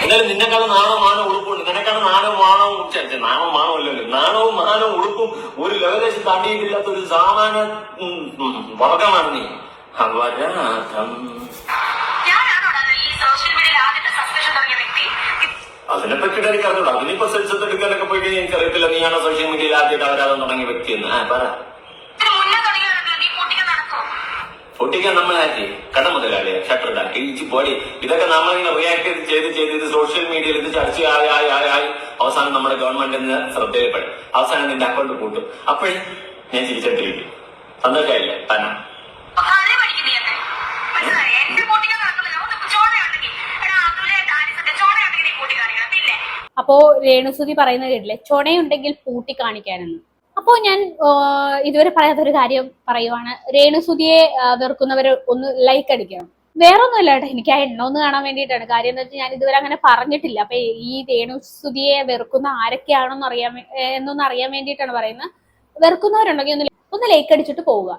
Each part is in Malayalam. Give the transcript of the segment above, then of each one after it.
എന്നാലും നിന്നെക്കാളും നാണോ മാനോ ഉളുപ്പുണ്ട്. നിനക്കാണ് നാണവും മാനവും നാണോ മാനോ അല്ലല്ലോ, നാണവും മാനവും ഉളുപ്പും ഒരു ലെവലേശം താണ്ടിയിട്ടില്ലാത്ത ഒരു സാമാന്യ വളക്കമാണ് നീ. അപരാധം അതിനെപ്പറ്റിയിട്ട് എനിക്ക് അറിഞ്ഞൂടാ. അതിനിപ്പോ സെൽസത്ത് എടുക്കാനൊക്കെ പോയി കഴിഞ്ഞാൽ എനിക്കറിയത്തില്ല നീയാണോ സോഷ്യൽ മീഡിയയിൽ ആദ്യമായിട്ട് അപരാധം തുടങ്ങിയ വ്യക്തിയെന്ന്. പറ. പൊട്ടിക്കാൻ നമ്മളാക്കി കട മുതലാളിയെ ഷട്ടർ ഇടാക്കി ഇച്ചി പോടി. ഇതൊക്കെ നമ്മളിങ്ങനെ റിയാക്ട് ചെയ്ത് സോഷ്യൽ മീഡിയയിൽ ഇത് ചർച്ചയായി അവസാനം നമ്മുടെ ഗവൺമെന്റിന് ശ്രദ്ധയിൽപ്പെടും. അവസാനം നിന്റെ അക്കൗണ്ട് കൂട്ടും. അപ്പോഴേ ഞാൻ തിരിച്ചെടുത്തിരിക്കും. സന്തോഷമായില്ലേ തന്നെ? അപ്പോ രേണുസുതി പറയുന്നത് കേട്ടില്ലേ, ചൊണയുണ്ടെങ്കിൽ പൂട്ടി കാണിക്കാനെന്ന്. അപ്പോ ഞാൻ ഇതുവരെ പറയാത്തൊരു കാര്യം പറയുവാണ്. രേണുസുതിയെ വെറുക്കുന്നവർ ഒന്ന് ലൈക്ക് അടിക്കണം. വേറൊന്നുമല്ല കേട്ടോ, എനിക്ക് ആ എണ്ണ ഒന്ന് കാണാൻ വേണ്ടിയിട്ടാണ്. കാര്യം എന്താ വെച്ചാൽ ഞാൻ ഇതുവരെ അങ്ങനെ പറഞ്ഞിട്ടില്ല. അപ്പൊ ഈ രേണുസുതിയെ വെറുക്കുന്ന ആരൊക്കെയാണെന്ന് എന്നൊന്ന് അറിയാൻ വേണ്ടിയിട്ടാണ് പറയുന്നത്. വെറുക്കുന്നവരുണ്ടെങ്കിൽ ഒന്ന് ലൈക്ക് അടിച്ചിട്ട് പോവുക.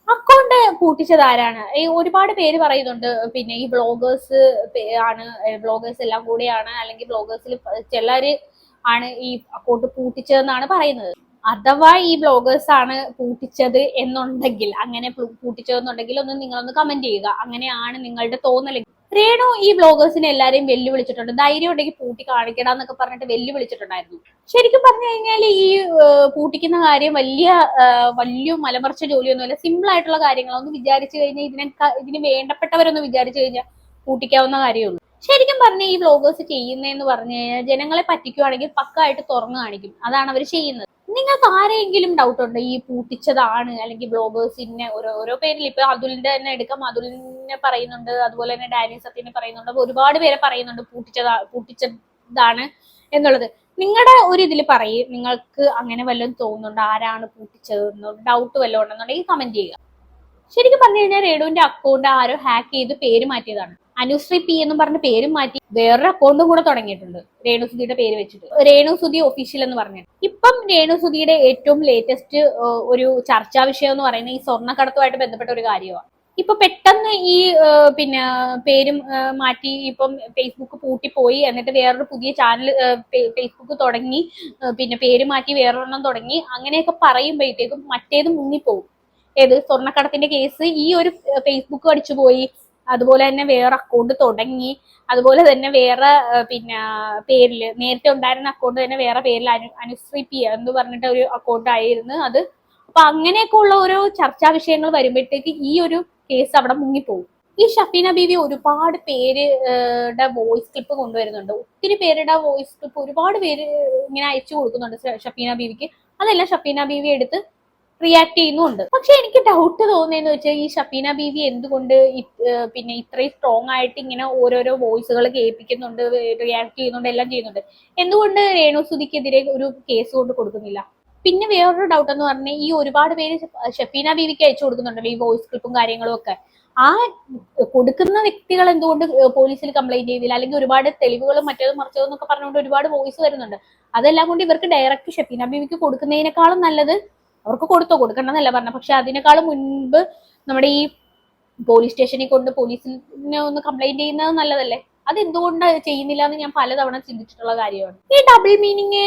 അക്കൗണ്ട് പൂട്ടിച്ചത് ആരാണ്? ഈ ഒരുപാട് പേര് പറയുന്നുണ്ട്. പിന്നെ ഈ ബ്ലോഗേഴ്സ് ബ്ലോഗേഴ്സ് എല്ലാം കൂടിയാണ്, അല്ലെങ്കിൽ ബ്ലോഗേഴ്സിൽ ചിലര് ആണ് ഈ അക്കൗണ്ട് പൂട്ടിച്ചതെന്നാണ് പറയുന്നത്. അഥവാ ഈ ബ്ലോഗേഴ്സ് ആണ് പൂട്ടിച്ചത് എന്നുണ്ടെങ്കിൽ, അങ്ങനെ പൂട്ടിച്ചതെന്നുണ്ടെങ്കിൽ ഒന്ന് നിങ്ങളൊന്ന് കമന്റ് ചെയ്യുക. അങ്ങനെയാണ് നിങ്ങളുടെ തോന്നൽ. രേണു ഈ ബ്ലോഗേഴ്സിനെ എല്ലാരെയും വെല്ലുവിളിച്ചിട്ടുണ്ട്. ധൈര്യം ഉണ്ടെങ്കിൽ പൂട്ടി കാണിക്കണം എന്നൊക്കെ പറഞ്ഞിട്ട് വെല്ലുവിളിച്ചിട്ടുണ്ടായിരുന്നു. ശരിക്കും പറഞ്ഞു കഴിഞ്ഞാൽ ഈ പൂട്ടിക്കുന്ന കാര്യം വലിയ മലമറിച്ച ജോലിയൊന്നുമല്ല. സിമ്പിൾ ആയിട്ടുള്ള കാര്യങ്ങളൊന്നും വിചാരിച്ചു കഴിഞ്ഞാൽ ഇതിന് വേണ്ടപ്പെട്ടവരൊന്നും വിചാരിച്ചു കഴിഞ്ഞാൽ പൂട്ടിക്കാവുന്ന കാര്യമുള്ളൂ. ശരിക്കും പറഞ്ഞ ഈ വ്ലോഗേഴ്സ് ചെയ്യുന്നതെന്ന് പറഞ്ഞു കഴിഞ്ഞാൽ ജനങ്ങളെ പറ്റിക്കുവാണെങ്കിൽ പക്കായിട്ട് തുറന്നു കാണിക്കും. അതാണ് അവർ ചെയ്യുന്നത്. നിങ്ങൾക്ക് ആരെങ്കിലും ഡൗട്ട് ഉണ്ട് ഈ പൂട്ടിച്ചതാണ് അല്ലെങ്കിൽ ബ്ലോഗേഴ്സിനെ ഓരോ പേരിൽ? ഇപ്പൊ അതുലിന്റെ തന്നെ എടുക്കാം. അതുലിനെ പറയുന്നുണ്ട്, അതുപോലെ തന്നെ ഡാനി സത്യനെ പറയുന്നുണ്ട്, ഒരുപാട് പേരെ പറയുന്നുണ്ട് പൂട്ടിച്ചതാണ് എന്നുള്ളത്. നിങ്ങളുടെ ഒരു ഇതിൽ പറയും, നിങ്ങൾക്ക് അങ്ങനെ വല്ലതും തോന്നുന്നുണ്ട് ആരാണ് പൂട്ടിച്ചതെന്ന്, ഡൗട്ട് വല്ലതും ഉണ്ടെന്നുണ്ടെങ്കിൽ കമന്റ് ചെയ്യുക. ശരിക്കും പറഞ്ഞു കഴിഞ്ഞാൽ രേണുവിന്റെ അക്കൗണ്ട് ആരോ ഹാക്ക് ചെയ്ത് പേര് മാറ്റിയതാണ്. അനുശ്രീ പി എന്നും പറഞ്ഞ പേരും മാറ്റി വേറൊരു അക്കൗണ്ടും കൂടെ തുടങ്ങിയിട്ടുണ്ട് രേണുസുതിയുടെ പേര് വെച്ചിട്ട്, രേണുസുതി ഒഫീഷ്യൽ എന്ന് പറഞ്ഞിട്ട്. ഇപ്പം രേണുസുതിയുടെ ഏറ്റവും ലേറ്റസ്റ്റ് ഒരു ചർച്ചാ വിഷയം എന്ന് പറയുന്നത് ഈ സ്വർണ്ണക്കടത്തുമായിട്ട് ബന്ധപ്പെട്ട ഒരു കാര്യമാണ്. ഇപ്പൊ പെട്ടെന്ന് ഈ പിന്നെ പേരും മാറ്റി ഇപ്പം ഫേസ്ബുക്ക് പൂട്ടിപ്പോയി, എന്നിട്ട് വേറൊരു പുതിയ ചാനൽ ഫേസ്ബുക്ക് തുടങ്ങി, പിന്നെ പേര് മാറ്റി വേറൊരെണ്ണം തുടങ്ങി, അങ്ങനെയൊക്കെ പറയുമ്പോഴത്തേക്കും മറ്റേത് മുങ്ങിപ്പോവും. ഏത് സ്വർണ്ണക്കടത്തിന്റെ കേസ് ഈ ഒരു ഫേസ്ബുക്ക് അടിച്ചുപോയി, അതുപോലെ തന്നെ വേറെ അക്കൗണ്ട് തുടങ്ങി, അതുപോലെ തന്നെ വേറെ പിന്നെ പേരിൽ നേരത്തെ ഉണ്ടായിരുന്ന അക്കൗണ്ട് തന്നെ വേറെ പേരിൽ അനുശ്രീ പി എന്ന് പറഞ്ഞിട്ട് ഒരു അക്കൗണ്ട് ആയിരുന്നു അത്. അപ്പൊ അങ്ങനെയൊക്കെ ഉള്ള ഓരോ ചർച്ചാ വിഷയങ്ങൾ വരുമ്പോഴത്തേക്ക് ഈ ഒരു കേസ് അവിടെ മുങ്ങിപ്പോകും. ഈ ഷഫീന ബീവി ഒരുപാട് പേരുടെ വോയിസ് ക്ലിപ്പ് കൊണ്ടുവരുന്നുണ്ട്. ഒത്തിരി പേരുടെ വോയിസ് ക്ലിപ്പ് ഒരുപാട് പേര് ഇങ്ങനെ അയച്ചു കൊടുക്കുന്നുണ്ട് ഷഫീന ബീവിക്ക്. അതെല്ലാം ഷഫീന ബീവി എടുത്ത് റിയാക്ട് ചെയ്യുന്നുണ്ട്. പക്ഷെ എനിക്ക് ഡൗട്ട് തോന്നിയെന്ന് വെച്ചാൽ ഈ ഷഫീന ബീവി എന്തുകൊണ്ട് പിന്നെ ഇത്രയും സ്ട്രോങ് ആയിട്ട് ഇങ്ങനെ ഓരോരോ വോയിസുകൾ കേൾപ്പിക്കുന്നുണ്ട്, റിയാക്ട് ചെയ്യുന്നുണ്ട്, എല്ലാം ചെയ്യുന്നുണ്ട്. എന്തുകൊണ്ട് രേണുസുതിക്കെതിരെ ഒരു കേസ് കൊണ്ട് കൊടുക്കുന്നില്ല? പിന്നെ വേറൊരു ഡൗട്ട് എന്ന് പറഞ്ഞാൽ ഈ ഒരുപാട് പേര് ഷഫീന ബീവിക്ക് അയച്ചു കൊടുക്കുന്നുണ്ടല്ലോ ഈ വോയിസ് ക്ലിപ്പും കാര്യങ്ങളും ഒക്കെ. ആ കൊടുക്കുന്ന വ്യക്തികൾ എന്തുകൊണ്ട് പോലീസിൽ കംപ്ലൈന്റ് ചെയ്തില്ല? അല്ലെങ്കിൽ ഒരുപാട് തെളിവുകളും മറ്റേതും മറിച്ചതും എന്നൊക്കെ പറഞ്ഞുകൊണ്ട് ഒരുപാട് വോയിസ് വരുന്നുണ്ട്. അതെല്ലാം കൊണ്ട് ഇവർക്ക് ഡയറക്റ്റ് ഷഫീന ബീവിക്ക് കൊടുക്കുന്നതിനേക്കാളും നല്ലത്, അവർക്ക് കൊടുക്കണമെന്നല്ല പറഞ്ഞത്, പക്ഷെ അതിനേക്കാളും മുൻപ് നമ്മുടെ ഈ പോലീസ് സ്റ്റേഷനിൽ കൊണ്ട് പോലീസിനെ ഒന്ന് കംപ്ലൈന്റ് ചെയ്യുന്നത് നല്ലതല്ലേ? അതെന്തുകൊണ്ട് ചെയ്യുന്നില്ല എന്ന് ഞാൻ പലതവണ ചിന്തിച്ചിട്ടുള്ള കാര്യമാണ്. ഈ ഡബിൾ മീനിങ്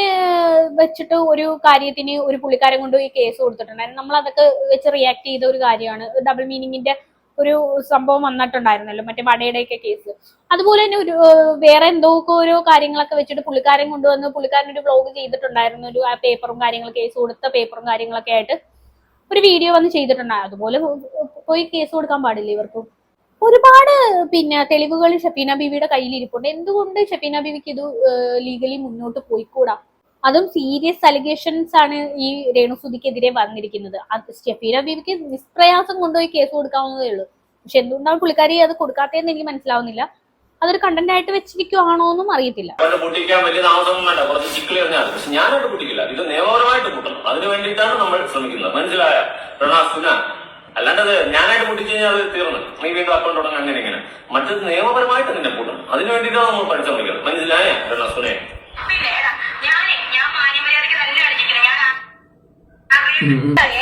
വെച്ചിട്ട് ഒരു കാര്യത്തിന് ഒരു പുള്ളിക്കാരൻ കൊണ്ട് ഈ കേസ് കൊടുത്തിട്ടുണ്ടായിരുന്നു. നമ്മൾ അതൊക്കെ വെച്ച് റിയാക്ട് ചെയ്ത ഒരു കാര്യമാണ്. ഡബിൾ മീനിങ്ങിന്റെ ഒരു സംഭവം വന്നിട്ടുണ്ടായിരുന്നല്ലോ, മറ്റേ വടയുടെയൊക്കെ കേസ്. അതുപോലെ തന്നെ ഒരു വേറെ എന്തൊക്കെ ഓരോ കാര്യങ്ങളൊക്കെ വെച്ചിട്ട് പുള്ളിക്കാരൻ കൊണ്ടുവന്ന് പുള്ളിക്കാരൻ ഒരു വ്ലോഗ് ചെയ്തിട്ടുണ്ടായിരുന്നു. ഒരു പേപ്പറും കാര്യങ്ങളും, കേസ് കൊടുത്ത പേപ്പറും കാര്യങ്ങളൊക്കെ ആയിട്ട് ഒരു വീഡിയോ വന്ന് ചെയ്തിട്ടുണ്ടായിരുന്നു. അതുപോലെ പോയി കേസ് കൊടുക്കാൻ പാടില്ല ഇവർക്ക്? ഒരുപാട് പിന്നെ തെളിവുകൾ ഷഫീന ബീവിയുടെ കയ്യിൽ ഇരിപ്പുണ്ട്. എന്തുകൊണ്ട് ഷഫീന ബീവിക്ക് ഇത് ലീഗലി മുന്നോട്ട് പോയിക്കൂടാ? അതും സീരിയസ് അലിഗേഷൻസ് ആണ് ഈ രേണുസുതിക്കെതിരെ വന്നിരിക്കുന്നത്. ഷഫീന ബീവിക്ക് നിഷ്പ്രയാസം കൊണ്ടുപോയി കേസ് കൊടുക്കാവുന്നതേ ഉള്ളൂ. പക്ഷെ എന്തുകൊണ്ടാണ് പുള്ളിക്കാരി അത് കൊടുക്കാത്തതെന്ന് എനിക്ക് മനസ്സിലാവുന്നില്ല. അതൊരു കണ്ടന്റ് ആയിട്ട് വെച്ചിരിക്കുവാണോ എന്നും അറിയത്തില്ല. പൊട്ടിക്കാൻ വലിയ താമസമൊന്നും വേണ്ട, കുറച്ച് ചിക്കിളി അറിഞ്ഞാൽ. പക്ഷെ ഞാനായിട്ട് പൊട്ടിക്കില്ല, ഇത് നിയമപരമായിട്ട് പൊട്ടണം. അതിന് വേണ്ടിയിട്ടാണ് നമ്മൾ ശ്രമിക്കുന്നത്. മനസ്സിലായ രണാസുന? അല്ലാണ്ടത് ഞാനായിട്ട് പൊട്ടിച്ചു കഴിഞ്ഞാൽ അത് തീർന്ന് നീ വീണ്ടും അക്കൗണ്ട് തുടങ്ങാൻ അങ്ങനെ ഇങ്ങനെ. മറ്റത് നിയമപരമായിട്ട് നിന്നെ കൂട്ടണം. അതിന് വേണ്ടിയിട്ടാണ് നമ്മൾ പരിശ്രമിക്കുന്നത്. മനസ്സിലായ രണാസുനെ?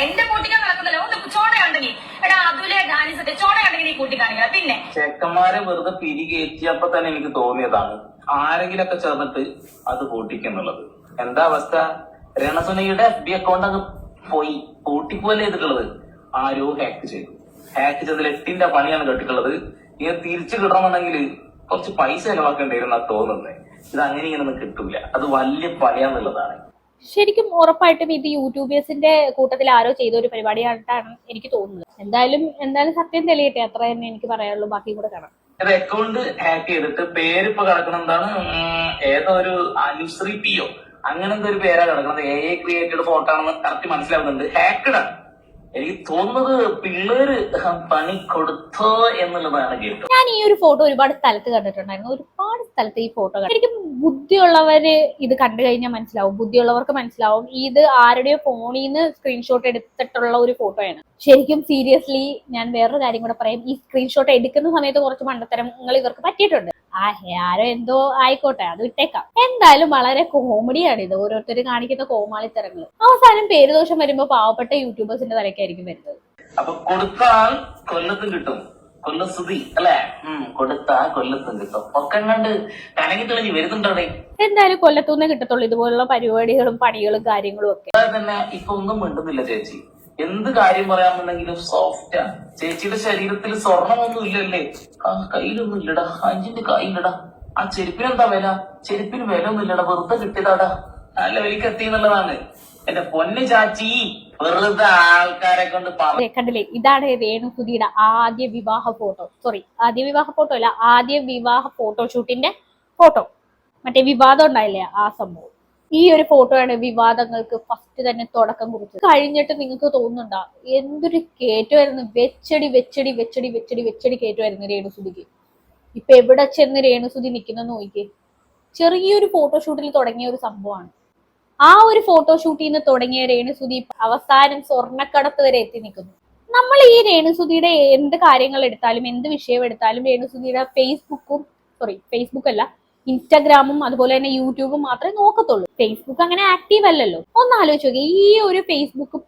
എന്റെ പൊട്ടിക്കാൻ നടക്കുന്നല്ലോ ചോടയുണ്ടെങ്കിൽ എടാ അത് അതുലെ ഡാനിസത്തെ ചോണ കണ്ടെങ്കിൽ കൂട്ടി കാണിക്കുക. പിന്നെ ചെക്കന്മാരെ വെറുതെ പിരികേറ്റിയപ്പോ തന്നെ എനിക്ക് തോന്നിയതാണ് ആരെങ്കിലൊക്കെ ചേർന്നിട്ട് അത് പൂട്ടിക്കുന്നുള്ളത്. എന്താ അവസ്ഥ? രണസുനയുടെ FB അക്കൗണ്ട് അങ്ങ് പോയി പൂട്ടിപ്പോലെ ചെയ്തിട്ടുള്ളത്. ആരോ ഹാക്ക് ചെയ്തതിൽ 8ന്റെ പണിയാണ് കേട്ടിട്ടുള്ളത്. ഇങ്ങനെ തിരിച്ചു കിട്ടണമെന്നുണ്ടെങ്കിൽ കുറച്ച് പൈസ ചെലവാക്കേണ്ടി വരുന്ന തോന്നുന്നത്. ഇത് അങ്ങനെ ഇങ്ങനൊന്നും കിട്ടൂല. അത് വലിയ പണിയാന്നുള്ളതാണ്. ശരിക്കും ഉറപ്പായിട്ടും ഇത് യൂട്യൂബേഴ്സിന്റെ കൂട്ടത്തിൽ ആരോ ചെയ്ത ഒരു പരിപാടിയായിട്ടാണ് എനിക്ക് തോന്നുന്നത്. എന്തായാലും സത്യം തെളിയട്ടെ, അത്ര തന്നെ എനിക്ക് പറയാനുള്ളൂ. ബാക്കി കൂടെ കാണാം. അക്കൗണ്ട് ഹാക്ക് ചെയ്തിട്ട് പേര് ഇപ്പൊ കിടക്കുന്ന എന്താണ്, ഏതോ ഒരു അനുശ്രീ പിയോ അങ്ങനത്തെ ഒരു പേരാ കിടക്കുന്നത്. AI ക്രിയേറ്റഡ് ഫോട്ടോ ആണെന്ന് കറക്റ്റ് മനസ്സിലാവുന്നുണ്ട്. ഹാക്കഡ് ആണ്. എനിക്ക് തോന്നുന്നത് പിള്ളേര് പണി കൊടുത്തോ എന്നുള്ളതാണ് കേട്ടു. ഞാൻ ഈ ഒരു ഫോട്ടോ ഒരുപാട് സ്ഥലത്ത് കണ്ടിട്ടുണ്ടായിരുന്നു. ഒരുപാട് സ്ഥലത്ത് ഈ ഫോട്ടോ ശരിക്കും ബുദ്ധിയുള്ളവര് ഇത് കണ്ടു കഴിഞ്ഞാൽ മനസ്സിലാവും. ബുദ്ധിയുള്ളവർക്ക് മനസ്സിലാവും ഇത് ആരുടെയോ ഫോണിൽ നിന്ന് സ്ക്രീൻഷോട്ട് എടുത്തിട്ടുള്ള ഒരു ഫോട്ടോയാണ്. ശരിക്കും സീരിയസ്ലി ഞാൻ വേറൊരു കാര്യം കൂടെ പറയാം. ഈ സ്ക്രീൻഷോട്ട് എടുക്കുന്ന സമയത്ത് കുറച്ച് മണ്ടത്തരങ്ങൾ ഇവർക്ക് പറ്റിയിട്ടുണ്ട്. ആരോ എന്തോ ആയിക്കോട്ടെ, അത് വിട്ടേക്കാം. എന്തായാലും വളരെ കോമഡിയാണ് ഇത്, ഓരോരുത്തർ കാണിക്കുന്ന കോമാളിത്തരങ്ങൾ. അവസാനം പേരുദോഷം വരുമ്പോ പാവപ്പെട്ട യൂട്യൂബേഴ്സിന്റെ തലക്കായിരിക്കും വരുന്നത്. അപ്പൊ കൊടുത്താൽ കൊല്ലത്തും കിട്ടും. കൊല്ലസ്തുതി അല്ലെ? കൊടുത്താ കൊല്ലത്തും കിട്ടും. ഒക്കെ കണ്ട് കനകി തെളിഞ്ഞ് വരുന്നുണ്ടോ? എന്തായാലും കൊല്ലത്തുനിന്ന് കിട്ടത്തുള്ളൂ ഇതുപോലുള്ള പരിപാടികളും പണികളും കാര്യങ്ങളും ഒക്കെ. തന്നെ ഇപ്പൊ ഒന്നും മിണ്ടുന്നില്ല ചേച്ചി. എന്ത് കാര്യം പറയാമെന്നുണ്ടെങ്കിലും സോഫ്റ്റാ. ചേച്ചിയുടെ ശരീരത്തിൽ സ്വർണമൊന്നും ഇല്ലല്ലേ? കയ്യിലൊന്നും ഇല്ലടാ. 5ന്റെ കയ്യില്ലടാ. ആ ചെരുപ്പിനെന്താ വില? ചെരുപ്പിന് വില ഒന്നും ഇല്ലടാ, വെറുതെ കിട്ടിയതാടാ. നല്ല വിലക്ക് എത്തി എന്നുള്ളതാണ്. എന്റെ പൊന്ന് ചാച്ചി, വെറുതെ ആൾക്കാരെ കൊണ്ട് കണ്ടില്ലേ, ഇതാണ് രേണുസുധിയുടെ ആദ്യ വിവാഹ ഫോട്ടോ. ആദ്യ വിവാഹ ഫോട്ടോ അല്ല, ആദ്യ വിവാഹ ഫോട്ടോഷൂട്ടിന്റെ ഫോട്ടോ. മറ്റേ വിവാദം ഉണ്ടായില്ലേ, ആ സംഭവം. ഈ ഒരു ഫോട്ടോയാണ് വിവാദങ്ങൾക്ക് ഫസ്റ്റ് തന്നെ തുടക്കം കുറിച്ചത്. കഴിഞ്ഞിട്ട് നിങ്ങൾക്ക് തോന്നുന്നുണ്ടോ എന്തൊരു കേറ്റുമായിരുന്നു? വെച്ചടി കേറ്റുമായിരുന്നു രേണുസുധിക്ക്. ഇപ്പൊ എവിടെ ചെന്ന് രേണുസുധി നിൽക്കുന്നെന്ന് നോക്കിക്കേ. ചെറിയൊരു ഫോട്ടോഷൂട്ടിൽ തുടങ്ങിയ ഒരു സംഭവമാണ്. ആ ഒരു ഫോട്ടോഷൂട്ടിൽ നിന്ന് തുടങ്ങിയ രേണുസുധി അവസാനം സ്വർണ്ണക്കടത്ത് വരെ എത്തി നിൽക്കുന്നു. നമ്മൾ ഈ രേണുസുധിയുടെ എന്ത് കാര്യങ്ങൾ എടുത്താലും, എന്ത് വിഷയം എടുത്താലും രേണുസുധിയുടെ ഫേസ്ബുക്ക് അല്ല, ഇൻസ്റ്റാഗ്രാമും അതുപോലെ തന്നെ യൂട്യൂബും മാത്രമേ നോക്കത്തുള്ളൂ. ഫേസ്ബുക്ക് അങ്ങനെ ആക്റ്റീവ് അല്ലല്ലോ. ഒന്ന് ആലോചിച്ച് നോക്കി, ഈ ഒരു ഫേസ്ബുക്ക്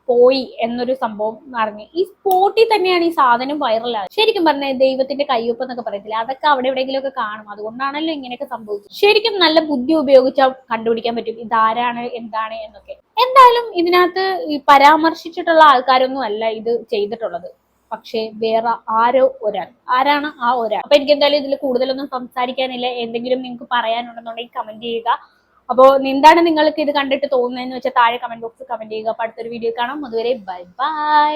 പോയി എന്നൊരു സംഭവം അറിഞ്ഞ് ഈ സ്പോട്ടിൽ തന്നെയാണ് ഈ സാധനം വൈറലായത്. ശരിക്കും പറഞ്ഞാൽ ദൈവത്തിന്റെ കയ്യൊപ്പം എന്നൊക്കെ പറയത്തില്ല, അതൊക്കെ അവിടെ എവിടെയെങ്കിലും ഒക്കെ കാണും. അതുകൊണ്ടാണല്ലോ ഇങ്ങനെയൊക്കെ സംഭവിച്ചത്. ശരിക്കും നല്ല ബുദ്ധി ഉപയോഗിച്ചാൽ കണ്ടുപിടിക്കാൻ പറ്റും ഇതാരാണ് എന്താണ് എന്നൊക്കെ. എന്തായാലും ഇതിനകത്ത് ഈ പരാമർശിച്ചിട്ടുള്ള ആൾക്കാരൊന്നും അല്ല ഇത് ചെയ്തിട്ടുള്ളത്. പക്ഷെ വേറെ ആരാണ് ആ ഒരാൾ. അപ്പൊ എനിക്ക് എന്തായാലും ഇതിൽ കൂടുതലൊന്നും സംസാരിക്കാനില്ല. എന്തെങ്കിലും നിങ്ങൾക്ക് പറയാനുണ്ടെന്നുണ്ടെങ്കിൽ കമന്റ് ചെയ്യുക. അപ്പോൾ എന്താണ് നിങ്ങൾക്ക് ഇത് കണ്ടിട്ട് തോന്നുന്നതെന്ന് വെച്ചാൽ താഴെ കമന്റ് ബോക്സിൽ കമന്റ് ചെയ്യുക. അപ്പൊ അടുത്തൊരു വീഡിയോ കാണാം. അതുവരെ ബൈ ബൈ.